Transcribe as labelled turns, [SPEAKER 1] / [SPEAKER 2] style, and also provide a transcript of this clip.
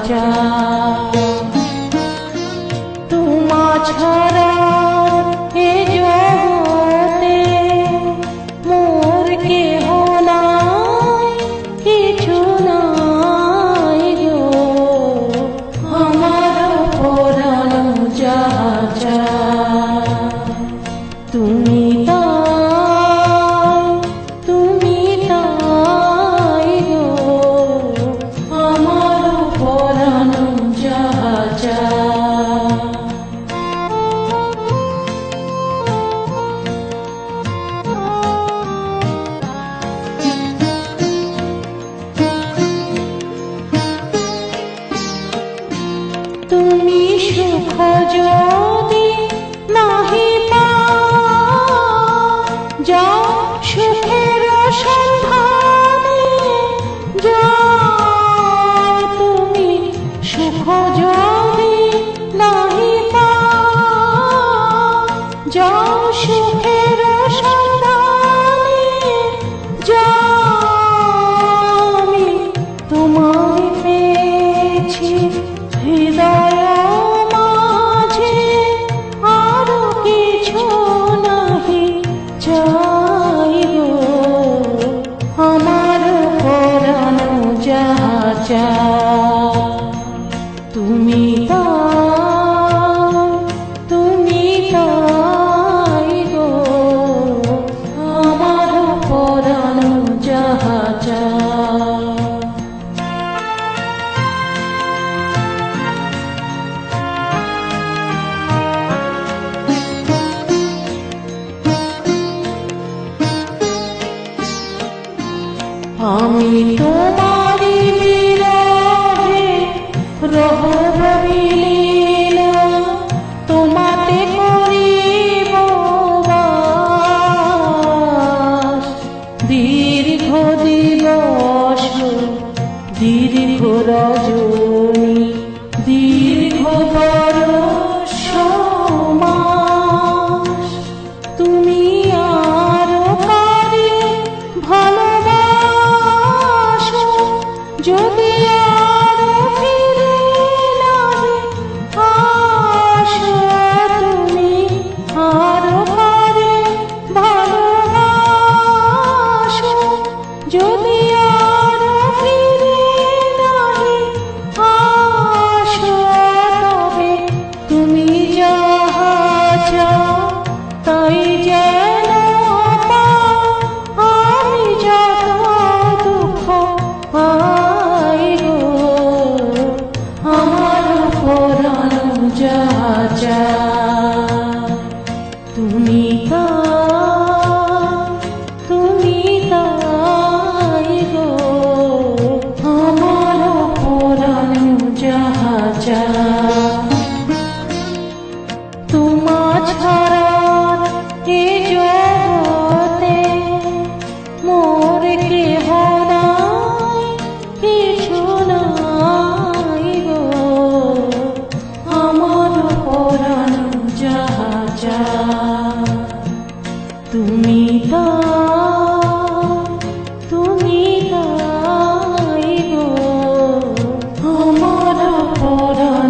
[SPEAKER 1] যা তোমা ছাড়া এ জগতে মোর কেহ নাই, কিছু নাই গো আমার পরানো যাহা চায়। তুমি তুমি তাই গো আমার পরানো যাহা চায়। তুমি সুখ যদি নাহি যাও সুখের সন্ধানে যাও, তুমি সুখ যদি নাহি যাও সুখের সন্ধানে যাও, আমি তোমায় পেয়েছি হৃদয় মাঝে, আরো কিছু নাহি চাই গো আমার পরানো যাহা চায়। তুমি তাই গো আমার পরানো যাহা চায়। আমি তোমারি বিরহে রহব বিলীন, তোমাতে করিব বাস। দীর্ঘ দিবস দীর্ঘ রজনী দীর্ঘ বরষ মাস, তুমি আরো কারে ভালোবাসো যদি আরো ফিরে নাহি আসো, তুমি আরো কারে ভালোবাসো যদি আরো ফিরে নাহি আসো, তবে তুমি যাহা চাও তাই যেন পাও, আমি যত দুঃখ পাই গো আমার পরানো যাহা চায়। তুমি তাই গো আমার পরানো যাহা চায়। তোমা ছাড়া এ জগতে মোর কেহ নাই, কিছু নাই গো আমার পরানো যাহা চায়। তুমি তাই গো আমার পরানো